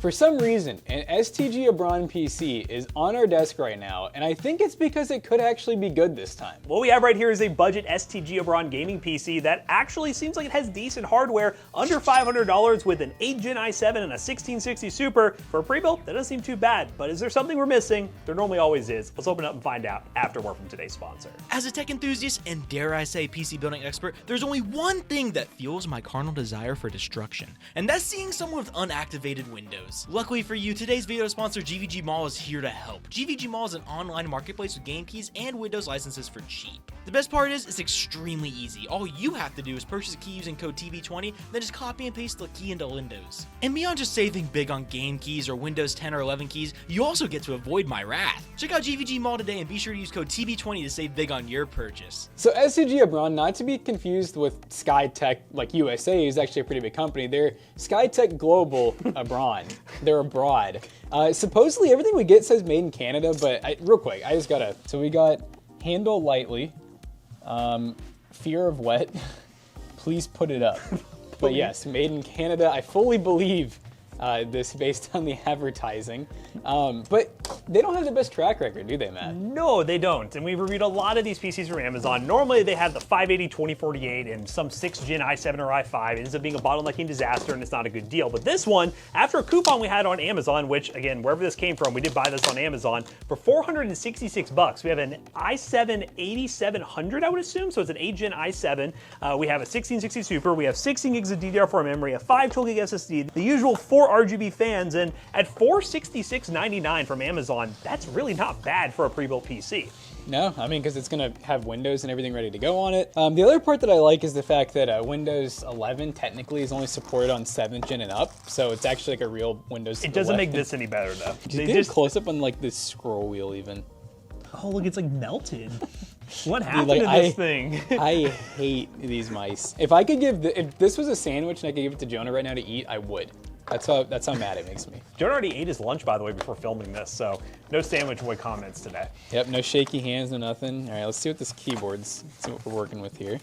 For some reason, an STGAubron PC is on our desk right now, and I think it's because it could actually be good this time. What we have right here is a budget STGAubron gaming PC that actually seems like it has decent hardware, under $500 with an 8th-gen i7 and a 1660 Super. For a pre-built, that doesn't seem too bad, but is there something we're missing? There normally always is. Let's open up and find out after word from today's sponsor. As a tech enthusiast and dare I say PC building expert, there's only one thing that fuels my carnal desire for destruction, and that's seeing someone with unactivated Windows. Luckily for you, today's video sponsor GVG Mall is here to help. GVG Mall is an online marketplace with game keys and Windows licenses for cheap. The best part is, it's extremely easy. All you have to do is purchase a key using code TV20, then just copy and paste the key into Windows. And beyond just saving big on game keys or Windows 10 or 11 keys, you also get to avoid my wrath. Check out GVG Mall today and be sure to use code TV20 to save big on your purchase. So STGAubron, not to be confused with SkyTech, like USA, is actually a pretty big company. They're SkyTech Global Abron. They're abroad. Supposedly everything we get says made in Canada, but real quick, I just gotta, so we got handle lightly, fear of wet, please put it up. But yes, made in Canada. I fully believe this based on the advertising. But they don't have the best track record, do they, Matt? No, they don't. And we've reviewed a lot of these PCs from Amazon. Normally they have the 580-2048 and some 6th-gen i7 or i5. It ends up being a bottlenecking disaster and it's not a good deal. But this one, after a coupon we had on Amazon, which again, wherever this came from, we did buy this on Amazon for $466. We have an i7 8700, I would assume. So it's an 8th-gen i7. We have a 1660 Super. We have 16 gigs of DDR4 memory, a 512 gig SSD, the usual 4 RGB fans, and at $466.99 from Amazon, that's really not bad for a pre-built PC. No, I mean, because it's going to have Windows and everything ready to go on it. The other part that I like is the fact that Windows 11 technically is only supported on 7th gen and up, so it's actually like a real Windows 11. It doesn't make this any better, though. They get a close-up on like this scroll wheel even. Oh, look, it's like melted. What happened to this thing? I hate these mice. If I could give, if this was a sandwich and I could give it to Jonah right now to eat, I would. That's how mad it makes me. Jonah already ate his lunch, by the way, before filming this, so no sandwich boy comments today. Yep, no shaky hands, no nothing. All right, let's see what this keyboard's, see what we're working with here.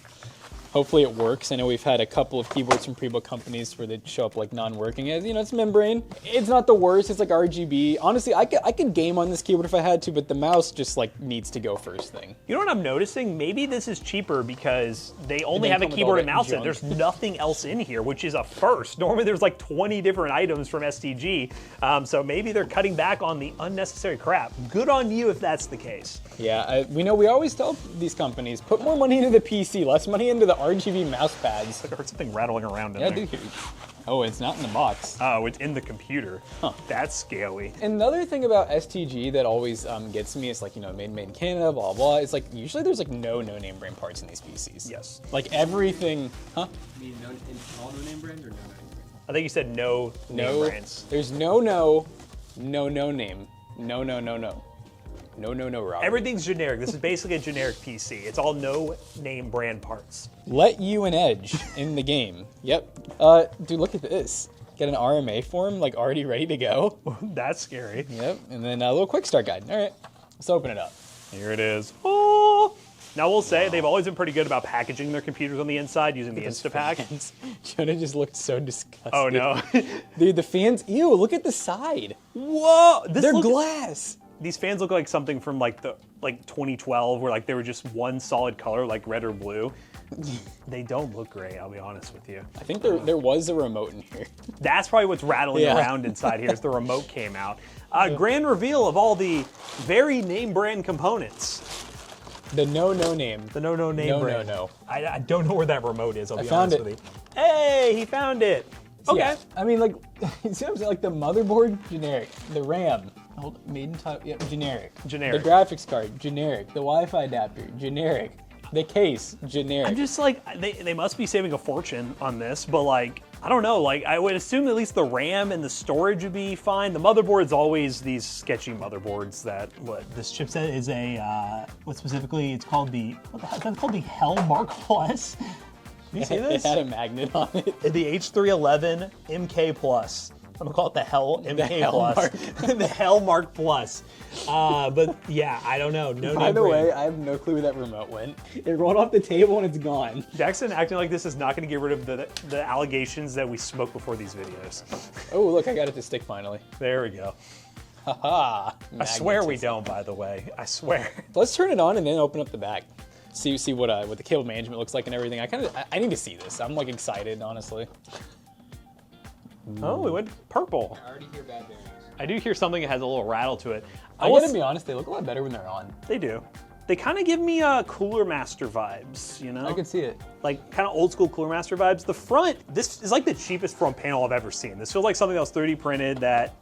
Hopefully it works. I know we've had a couple of keyboards from pre-built companies where they show up like non-working. As you know, it's membrane. It's not the worst. It's like RGB. Honestly, I could game on this keyboard if I had to, but the mouse just like needs to go first thing. You know what I'm noticing? Maybe this is cheaper because they only have a keyboard and mouse in. There's nothing else in here, which is a first. Normally there's like 20 different items from STG. So maybe they're cutting back on the unnecessary crap. Good on you if that's the case. Yeah, we know we always tell these companies, put more money into the PC, less money into the RGB mouse pads. I heard something rattling around in there. Yeah, dude. Oh, it's not in the box. Oh, it's in the computer. Huh. That's scaly. Another thing about STG that always gets me is like, you know, made in Canada, blah, blah. It's like, usually there's like no name brand parts in these PCs. Yes. Like everything, huh? You mean all no name brands or no name brands? I think you said no name brands. There's no name. No, Robert. Everything's generic. This is basically a generic PC. It's all no name brand parts. Let you an edge in the game. Yep. Dude, look at this. Get an RMA form, like already ready to go. That's scary. Yep. And then a little quick start guide. All right, let's open it up. Here it is. Oh! Now we'll say they've always been pretty good about packaging their computers on the inside using the Instapack. Jonah just looked so disgusted. Oh no. Dude, the fans, ew, look at the side. Whoa! They're glass. These fans look like something from like 2012 where like they were just one solid color, like red or blue. They don't look great, I'll be honest with you. I think there was a remote in here. That's probably what's rattling around inside here as the remote came out. Grand reveal of all the very name brand components. The no name. The no name brand. No. I don't know where that remote is, I'll be found honest with you. Hey, he found it. Okay. Yeah, I mean, like, you see what I'm saying? Like the motherboard, generic. The RAM, made in type, yeah, generic. Generic. The graphics card, generic. The Wi-Fi adapter, generic. The case, generic. I'm just like, they must be saving a fortune on this, but like, I don't know, like I would assume at least the RAM and the storage would be fine. The motherboard's always these sketchy motherboards that, this chipset is a, what specifically, it's called the, it's called the Hell Mark Plus. You see this? It had a magnet on it. The H311 MK Plus. I'm gonna call it the Hell MK Hell Plus. Mark. The Hell Mark Plus. But yeah, I don't know. No By name the brand. way, I have no clue where that remote went. It rolled off the table and it's gone. Jackson acting like this is not gonna get rid of the allegations that we smoked before these videos. Oh, look, I got it to stick finally. There we go. Haha. I swear we don't, by the way. I swear. Let's turn it on and then open up the back. See what the cable management looks like and everything. I need to see this. I'm like excited, honestly. Oh, we went purple. I already hear bad bearings. I do hear something that has a little rattle to it. I gotta be honest, they look a lot better when they're on. They do. They kind of give me Cooler Master vibes, you know? I can see it. Like kind of old school Cooler Master vibes. The front, this is like the cheapest front panel I've ever seen. This feels like something that was 3D printed that,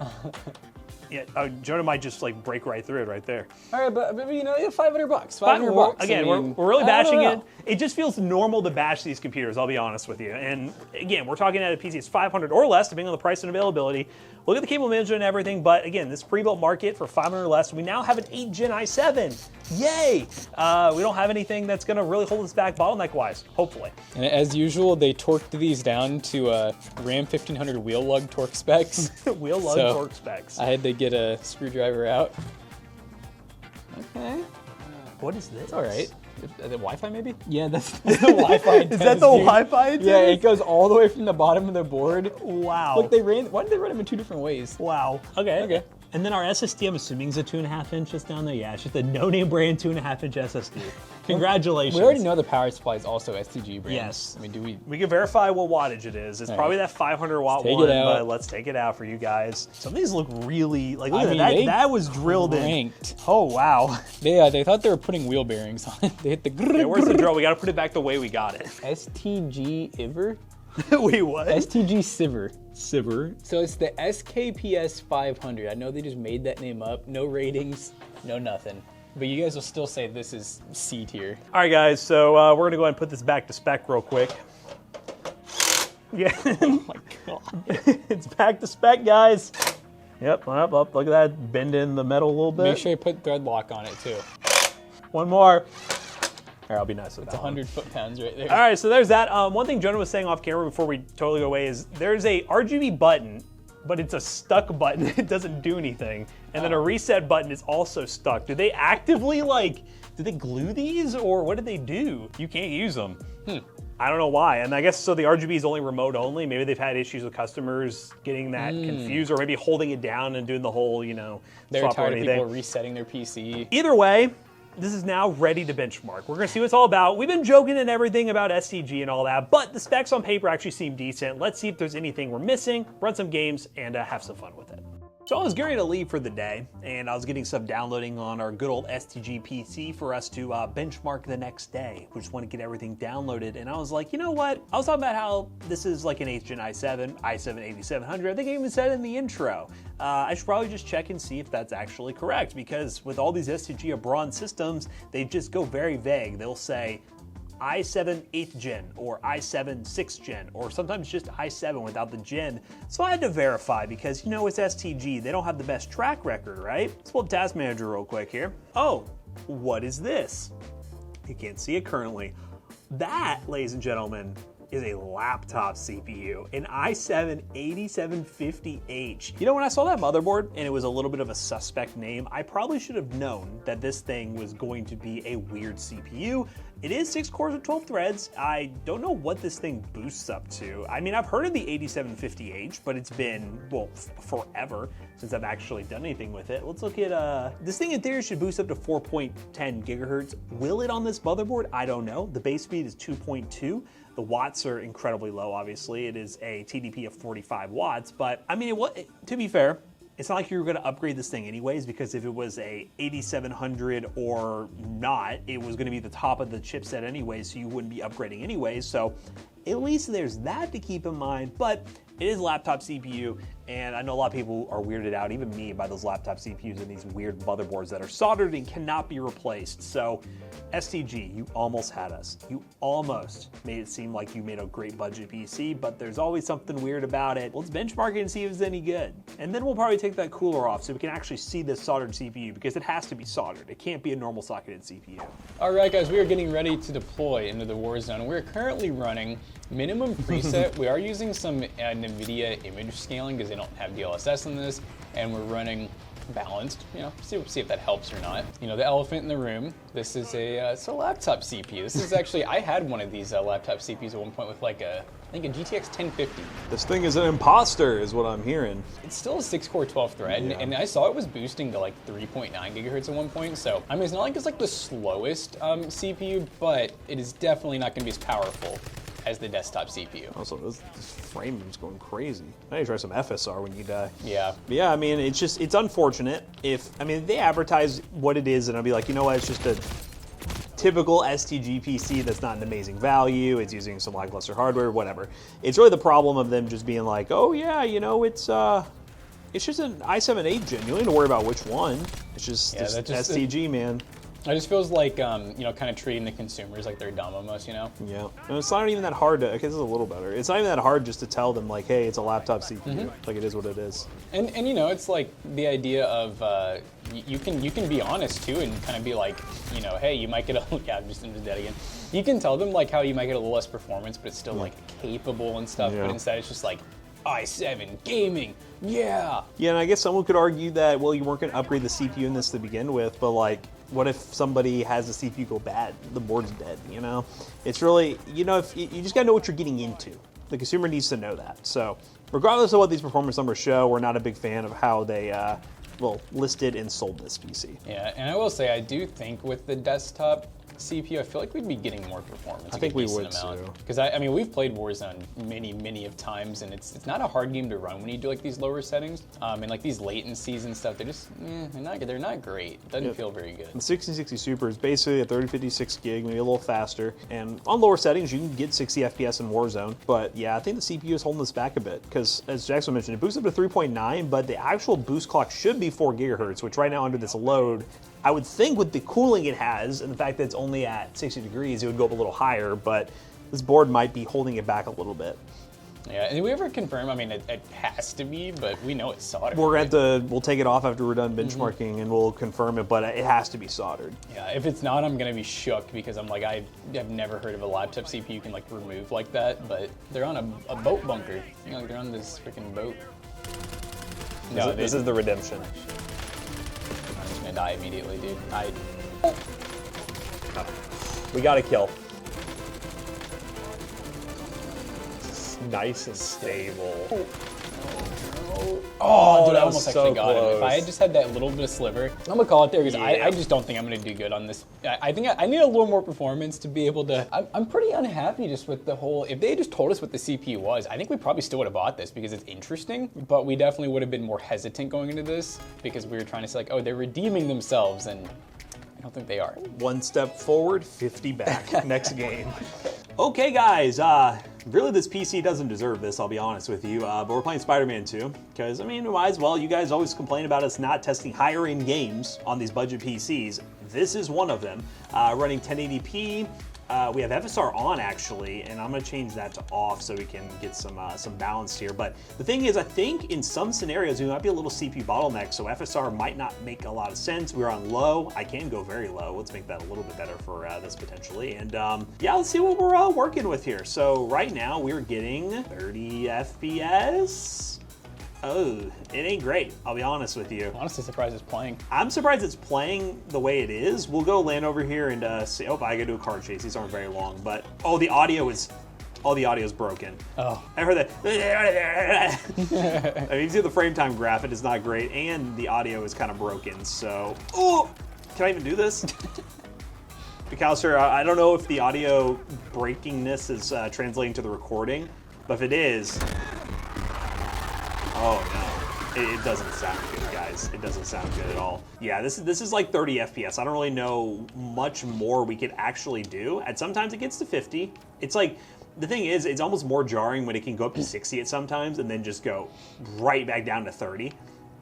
yeah, Jonah might just like break right through it right there. All right, but you know, $500. $500 But bucks. again, I mean, we're really I don't bashing know. it. It just feels normal to bash these computers, I'll be honest with you. And again, we're talking at a PC that's 500 or less, depending on the price and availability. Look at the cable management and everything, but again, this pre-built market for 500 or less, we now have an 8 Gen i7. Yay! We don't have anything that's gonna really hold us back bottleneck-wise, hopefully. And as usual, they torqued these down to Ram 1500 wheel lug torque specs. Wheel lug So, torque specs. I had to get a screwdriver out. Okay, What is this? it's all right. The Wi-Fi maybe? Yeah, that's the Wi-Fi. Is that the Wi-Fi antennas? Yeah, it goes all the way from the bottom of the board. Wow. Look, why did they run them in 2 different ways? Wow. Okay. Okay. And then our SSD, I'm assuming, is a 2.5 inch just down there. Yeah, it's just a no-name brand 2.5 inch SSD. Congratulations. We already know the power supply is also STG brand. Yes. I mean, do we? We can verify what wattage it is. It's All probably right. that 500 watt Take it one, out. but let's take it out for you guys. Some of these look really, like, look I at mean, that. they That was drilled in. cranked. Oh, wow. They thought they were putting wheel bearings on it. They hit the. Okay, where's the drill? We got to put it back the way we got it. STGIver? Wait, what? STG Siver. Sibber. So it's the SKPS 500. I know they just made that name up. No ratings, no nothing. But you guys will still say this is C tier. All right, guys, so we're going to go ahead and put this back to spec real quick. Yeah. Oh my god. It's back to spec, guys. Yep, up, look at that, bend in the metal a little bit. Make sure you put thread lock on it too. One more. Here, I'll be nice with It's that one. 100 foot-pounds right there. All right, so there's that. One thing Jonah was saying off camera before we totally go away is there's a RGB button, but it's a stuck button. It doesn't do anything. And then a reset button is also stuck. Do they actively, like, did they glue these or what did they do? You can't use them. I don't know why. And I guess so the RGB is only remote only. Maybe they've had issues with customers getting that confused or maybe holding it down and doing the whole, you know, They're swap or tired of anything. people resetting their PC. Either way, this is now ready to benchmark. We're gonna see what it's all about. We've been joking and everything about STG and all that, but the specs on paper actually seem decent. Let's see if there's anything we're missing, run some games, and have some fun with it. So I was getting to leave for the day, and I was getting stuff downloading on our good old STG PC for us to benchmark the next day. We just want to get everything downloaded, and I was like, you know what? I was talking about how this is like an 8th Gen i7, i7 8700. I think I even said it in the intro. I should probably just check and see if that's actually correct, because with all these STGAubron systems, they just go very vague. They'll say, i7 8th Gen or i7 6th Gen or sometimes just i7 without the gen. So I had to verify because, you know, it's STG. They don't have the best track record, right? Let's pull up Task Manager real quick here. Oh, what is this? You can't see it currently. That, ladies and gentlemen, is a laptop CPU, an i7 8750H. You know, when I saw that motherboard and it was a little bit of a suspect name, I probably should have known that this thing was going to be a weird CPU. It is 6 cores with 12 threads. I don't know what this thing boosts up to. I mean, I've heard of the 8750H, but it's been, well, forever since I've actually done anything with it. Let's look at, this thing in theory should boost up to 4.10 gigahertz. Will it on this motherboard? I don't know. The base speed is 2.2. The watts are incredibly low, obviously. It is a TDP of 45 watts, but I mean, to be fair, it's not like you were gonna upgrade this thing anyways, because if it was a 8700 or not, it was gonna be the top of the chipset anyways, so you wouldn't be upgrading anyways. So at least there's that to keep in mind, but it is a laptop CPU, and I know a lot of people are weirded out, even me, by those laptop CPUs and these weird motherboards that are soldered and cannot be replaced. So STG, you almost had us. You almost made it seem like you made a great budget PC, but there's always something weird about it. Let's benchmark it and see if it's any good. And then we'll probably take that cooler off so we can actually see this soldered CPU, because it has to be soldered. It can't be a normal socketed CPU. All right, guys, we are getting ready to deploy into the Warzone. We're currently running minimum preset. We are using some NVIDIA image scaling because they don't have DLSS in this, and we're running balanced, you know, see if that helps or not. You know, the elephant in the room, this is it's a laptop CPU. This is actually, I had one of these laptop CPUs at one point with like I think a GTX 1050. This thing is an imposter, is what I'm hearing. It's still a 6-core 12 thread, and I saw it was boosting to like 3.9 gigahertz at one point, so I mean, it's not like it's like the slowest CPU, but it is definitely not gonna be as powerful as the desktop CPU. Also, this frame is going crazy. I need to try some FSR when you die. Yeah. But yeah, I mean, it's unfortunate. If they advertise what it is, and I'll be like, you know what, it's just a typical STG PC that's not an amazing value. It's using some lackluster hardware, whatever. It's really the problem of them just being like, oh yeah, you know, it's just an i7-8 gen. You don't need to worry about which one. It's just, STG, man. It just feels like, you know, kind of treating the consumers like they're dumb almost, you know? Yeah. And it's not even that hard to, okay, this is a little better. It's not even that hard just to tell them, like, hey, it's a laptop CPU. Like, it is what it is. And you know, it's like the idea of, you can be honest too and kind of be like, you know, hey, you might get a, yeah, I'm just into that again. You can tell them like how you might get a little less performance, but it's still like capable and stuff, but instead it's just like, i7 gaming, yeah. Yeah, and I guess someone could argue that, well, you weren't going to upgrade the CPU in this to begin with, but like, what if somebody has the CPU go bad? The board's dead, you know? It's really, you know, if you just gotta know what you're getting into. The consumer needs to know that. So, regardless of what these performance numbers show, we're not a big fan of how they, listed and sold this PC. Yeah, and I will say, I do think with the desktop CPU, I feel like we'd be getting more performance. I think we would too. Because I mean, we've played Warzone many of times, and it's not a hard game to run when you do like these lower settings. And like these latencies and stuff, they're just they're not great. It doesn't feel very good. The 1660 Super is basically a 3056 gig, maybe a little faster. And on lower settings, you can get 60 FPS in Warzone. But yeah, I think the CPU is holding this back a bit because, as Jackson mentioned, it boosts up to 3.9, but the actual boost clock should be 4 gigahertz, which right now under this load, I would think with the cooling it has and the fact that it's only at 60 degrees, it would go up a little higher, but this board might be holding it back a little bit. Yeah, and did we ever confirm? I mean, it has to be, but we know it's soldered. We'll take it off after we're done benchmarking and we'll confirm it, but it has to be soldered. Yeah, if it's not, I'm gonna be shook because I'm like, I've never heard of a laptop CPU you can like remove like that, but they're on a boat bunker. You know, they're on this freaking boat. No, this is the redemption. I'm just gonna die immediately, dude. We got a kill. Nice and stable. Oh, dude, I almost so actually got close. him. If I had just had that little bit of sliver, I'm gonna call it there because I just don't think I'm gonna do good on this. I think I need a little more performance to be able to. I'm pretty unhappy just with the whole. If they just told us what the CPU was, I think we probably still would have bought this because it's interesting. But we definitely would have been more hesitant going into this because we were trying to say like, oh, they're redeeming themselves, and I don't think they are. One step forward, 50 back. Next game. Okay, guys. Really, this PC doesn't deserve this, I'll be honest with you. But we're playing Spider-Man 2, because, I mean, we might as well. You guys always complain about us not testing higher-end games on these budget PCs. This is one of them. Running 1080p. We have FSR on, actually, and I'm going to change that to off so we can get some balance here. But the thing is, I think in some scenarios, we might be a little CPU bottleneck, so FSR might not make a lot of sense. We're on low. I can go very low. Let's make that a little bit better for this potentially. And yeah, let's see what we're working with here. So right now, we're getting 30 FPS. Oh, it ain't great, I'll be honest with you. I'm honestly surprised it's playing. I'm surprised it's playing the way it is. We'll go land over here and see. Oh, I gotta do a card chase. These aren't very long, but the audio is broken. Oh. I heard that. I mean, you see the frame time graph, it is not great, and the audio is kind of broken, so. Oh, can I even do this? McAllister, I don't know if the audio breakingness is translating to the recording, but if it is, oh no, it doesn't sound good, guys. It doesn't sound good at all. Yeah, this is like 30 FPS. I don't really know much more we could actually do. And sometimes it gets to 50. It's like, the thing is, it's almost more jarring when it can go up to 60 at sometimes and then just go right back down to 30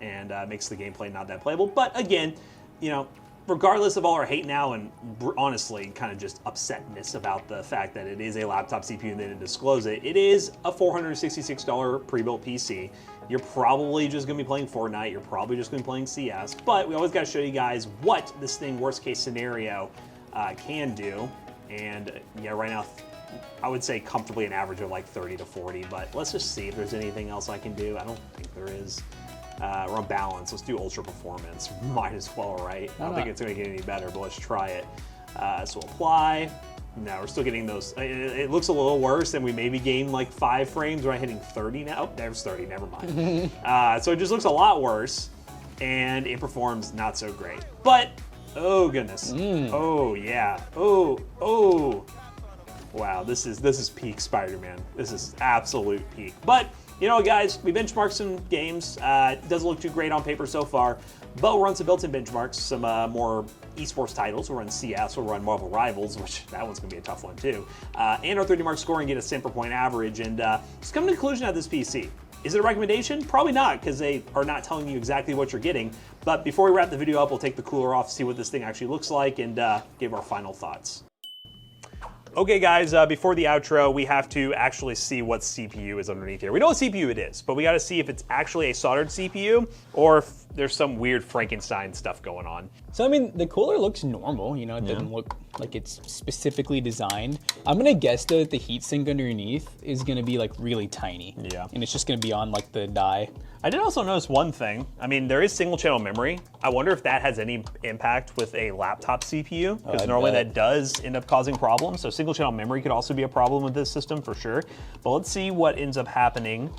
and makes the gameplay not that playable. But again, you know, regardless of all our hate now and honestly kind of just upsetness about the fact that it is a laptop CPU and they didn't disclose it, it is a $466 pre-built PC. You're probably just going to be playing Fortnite. You're probably just going to be playing CS. But we always got to show you guys what this thing, worst case scenario, can do. And yeah, right now, I would say comfortably an average of like 30 to 40, but let's just see if there's anything else I can do. I don't think there is. We're on balance. Let's do ultra performance. Might as well, right? I don't think it's going to get any better, but let's try it. So apply. No, we're still getting those. It looks a little worse, and we maybe gained like 5 frames. We're hitting 30 now. Oh, there's 30. Never mind. So it just looks a lot worse, and it performs not so great. But oh goodness. Oh yeah. Oh. Wow. This is peak Spider-Man. This is absolute peak. But you know, guys, we benchmarked some games. It doesn't look too great on paper so far, but we'll run some built-in benchmarks, some more esports titles. We'll run CS, we'll run Marvel Rivals, which that one's gonna be a tough one too, and our 30 mark scoring, get a cent per point average, and just come to the conclusion of this PC. Is it a recommendation? Probably not, because they are not telling you exactly what you're getting. But before we wrap the video up, we'll take the cooler off, see what this thing actually looks like, and give our final thoughts. Okay guys, before the outro, we have to actually see what CPU is underneath here. We know what CPU it is, but we gotta see if it's actually a soldered CPU or if there's some weird Frankenstein stuff going on. So I mean, the cooler looks normal, you know, it doesn't look like it's specifically designed. I'm gonna guess though that the heatsink underneath is gonna be like really tiny. Yeah. And it's just gonna be on like the die. I did also notice one thing. I mean, there is single channel memory. I wonder if that has any impact with a laptop CPU, because normally that does end up causing problems. So single channel memory could also be a problem with this system for sure. But let's see what ends up happening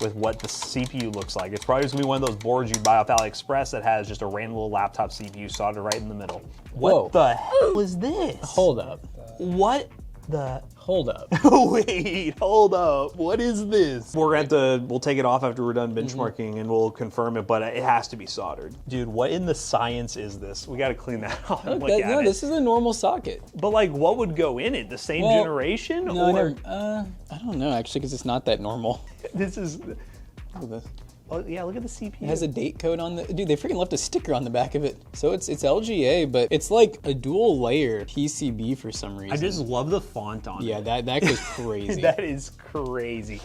with what the CPU looks like. It's probably just gonna be one of those boards you'd buy off AliExpress that has just a random little laptop CPU soldered right in the middle. Whoa. What the hell is this? Hold up. What the? Hold up. Wait, hold up. What is this? We'll take it off after we're done benchmarking and we'll confirm it, but it has to be soldered. Dude, what in the science is this? We gotta clean that off and look at No, it. this is a normal socket. But like, what would go in it? The same generation? No, or I don't know actually, because it's not that normal. this is, Look at this. oh yeah, look at the CPU. It has a date code on the, dude, they freaking left a sticker on the back of it. So it's LGA, but it's like a dual layer PCB for some reason. I just love the font on it. Yeah, that goes crazy. That is crazy.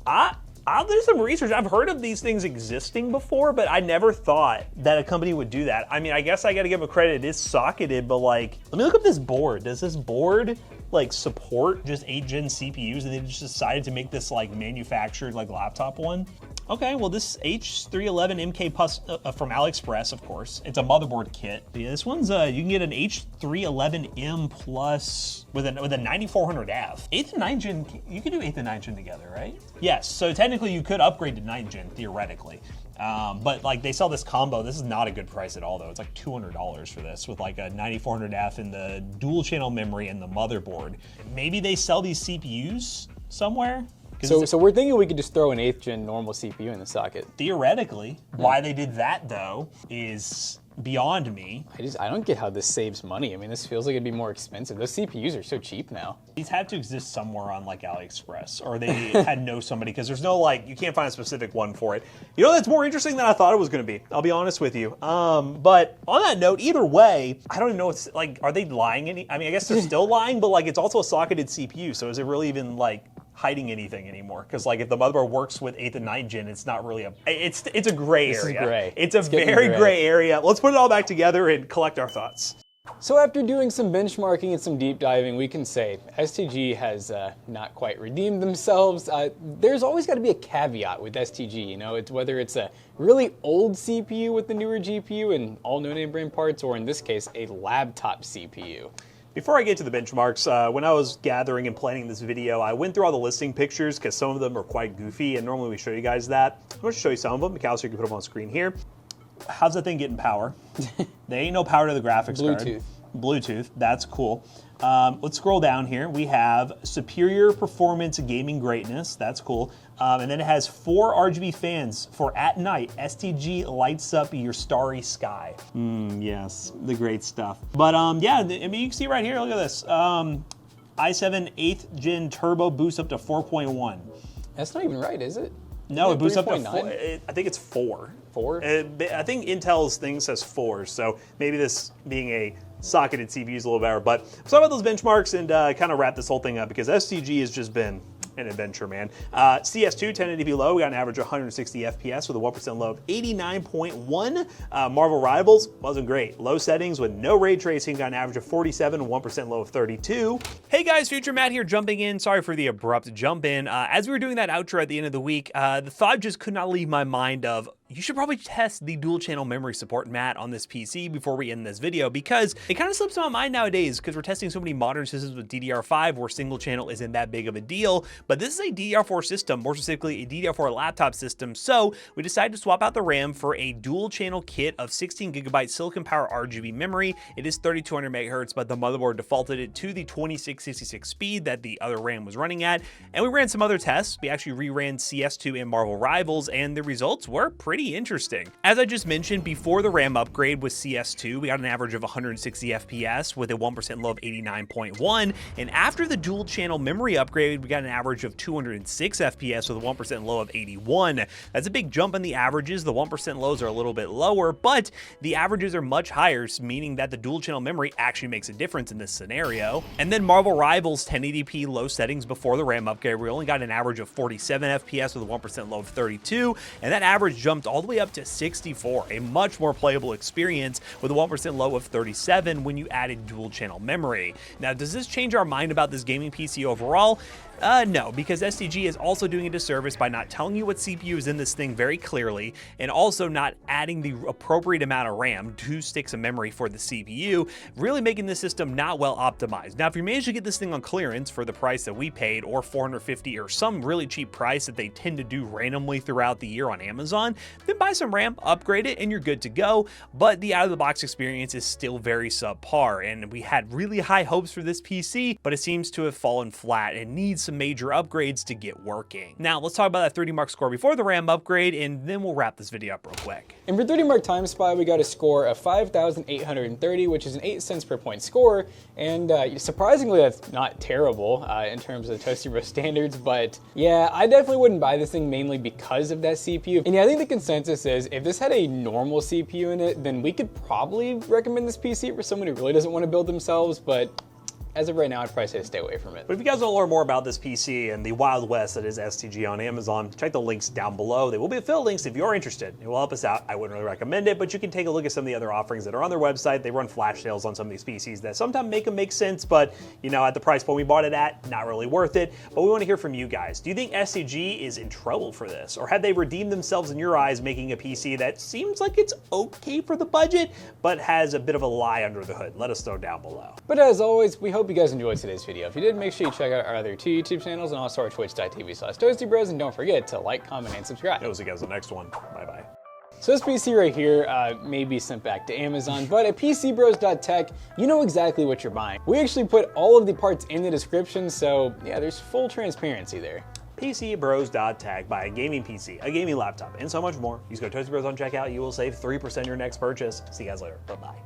I'll do some research. I've heard of these things existing before, but I never thought that a company would do that. I mean, I guess I gotta give them credit. It is socketed, but like, let me look up this board. Does this board like support just 8th gen CPUs and they just decided to make this like manufactured like laptop one? Okay, well this H311 MK Plus from AliExpress, of course. It's a motherboard kit. Yeah, this one's you can get an H311M Plus with a 9400F. 8th and 9th gen, you could do 8th and 9th gen together, right? Yes, so technically you could upgrade to 9th gen theoretically. But like they sell this combo. This is not a good price at all though. It's like $200 for this with like a 9400F and the dual channel memory and the motherboard. Maybe they sell these CPUs somewhere. So we're thinking we could just throw an 8th gen normal CPU in the socket. Theoretically, why they did that though is beyond me. I don't get how this saves money. I mean, this feels like it'd be more expensive. Those CPUs are so cheap now. These had to exist somewhere on like AliExpress, or they had know somebody, because there's no like, you can't find a specific one for it. You know, that's more interesting than I thought it was gonna be. I'll be honest with you. But on that note, either way, I don't even know what's like, are they lying I mean, I guess they're still lying, but like it's also a socketed CPU, so is it really even like hiding anything anymore? Because like if the motherboard works with 8th and 9th gen, it's not really it's a gray area. This is gray. It's a very gray area. Let's put it all back together and collect our thoughts. So after doing some benchmarking and some deep diving, we can say STG has not quite redeemed themselves. There's always got to be a caveat with STG, you know, it's whether it's a really old CPU with the newer GPU and all no-name brand parts, or in this case, a laptop CPU. Before I get to the benchmarks, when I was gathering and planning this video, I went through all the listing pictures because some of them are quite goofy, and normally we show you guys that. I'm going to show you some of them. McAllister, you can put them on screen here. How's that thing getting power? There ain't no power to the graphics card. Bluetooth, that's cool. Let's scroll down here. We have superior performance gaming greatness, that's cool. And then it has 4 RGB fans for at night. STG lights up your starry sky. Yes, the great stuff. But yeah, I mean, you can see right here, look at this. i7 8th gen turbo boosts up to 4.1. That's not even right, is it? No, it boosts up to 4. I think it's 4. 4? I think Intel's thing says 4, so maybe this being a socketed CPU is a little better. But let's talk about those benchmarks and kind of wrap this whole thing up, because STG has just been an adventure, man. CS2 1080p low, we got an average of 160 FPS with a 1% low of 89.1. Marvel Rivals wasn't great. Low settings with no ray tracing, got an average of 47, 1% low of 32. Hey guys, Future Matt here, jumping in. Sorry for the abrupt jump in. As we were doing that outro at the end of the week, the thought just could not leave my mind of, you should probably test the dual channel memory support, Matt, on this PC before we end this video, because it kind of slips my mind nowadays because we're testing so many modern systems with DDR5 where single channel isn't that big of a deal, but this is a DDR4 system, more specifically a DDR4 laptop system, so we decided to swap out the RAM for a dual channel kit of 16GB Silicon Power RGB memory. It is 3200 MHz, but the motherboard defaulted it to the 2666 speed that the other RAM was running at, and we ran some other tests. We actually reran CS2 and Marvel Rivals, and the results were pretty interesting. As I just mentioned, before the RAM upgrade with CS2, we got an average of 160 FPS with a 1% low of 89.1, and after the dual channel memory upgrade, we got an average of 206 FPS with a 1% low of 81. That's a big jump in the averages. The 1% lows are a little bit lower, but the averages are much higher, meaning that the dual channel memory actually makes a difference in this scenario. And then Marvel Rivals 1080p low settings before the RAM upgrade, we only got an average of 47 FPS with a 1% low of 32, and that average jumped all the way up to 64, a much more playable experience with a 1% low of 37 when you added dual channel memory. Now, does this change our mind about this gaming PC overall? No, because STG is also doing a disservice by not telling you what CPU is in this thing very clearly, and also not adding the appropriate amount of RAM, 2 sticks of memory for the CPU, really making the system not well optimized. Now, if you manage to get this thing on clearance for the price that we paid, or $450 or some really cheap price that they tend to do randomly throughout the year on Amazon, then buy some RAM, upgrade it, and you're good to go. But the out-of-the-box experience is still very subpar, and we had really high hopes for this PC, but it seems to have fallen flat and needs some major upgrades to get working. Now, let's talk about that 30 mark score before the RAM upgrade, and then we'll wrap this video up real quick. And for 30 mark time spy, we got a score of 5,830, which is an 8 cents per point score, and surprisingly, that's not terrible in terms of Toasty Bro standards, but yeah, I definitely wouldn't buy this thing mainly because of that CPU. And yeah, I think the consensus is if this had a normal CPU in it, then we could probably recommend this PC for someone who really doesn't want to build themselves, but as of right now, I'd probably say stay away from it. But if you guys want to learn more about this PC and the Wild West that is STG on Amazon, check the links down below. They will be affiliate links if you're interested. It will help us out. I wouldn't really recommend it, but you can take a look at some of the other offerings that are on their website. They run flash sales on some of these PCs that sometimes make them make sense, but you know, at the price point we bought it at, not really worth it. But we want to hear from you guys. Do you think STG is in trouble for this? Or have they redeemed themselves in your eyes, making a PC that seems like it's okay for the budget, but has a bit of a lie under the hood? Let us know down below. But as always, we hope you guys enjoyed today's video. If you did, make sure you check out our other 2 YouTube channels and also our twitch.tv/ToastyBros, and don't forget to like, comment, and subscribe. We'll see you guys in the next one. Bye-bye. So this PC right here may be sent back to Amazon, but at PCBros.tech, you know exactly what you're buying. We actually put all of the parts in the description, so yeah, there's full transparency there. PCBros.tech, buy a gaming PC, a gaming laptop, and so much more. Use code ToastyBros on checkout. You will save 3% your next purchase. See you guys later. Bye-bye.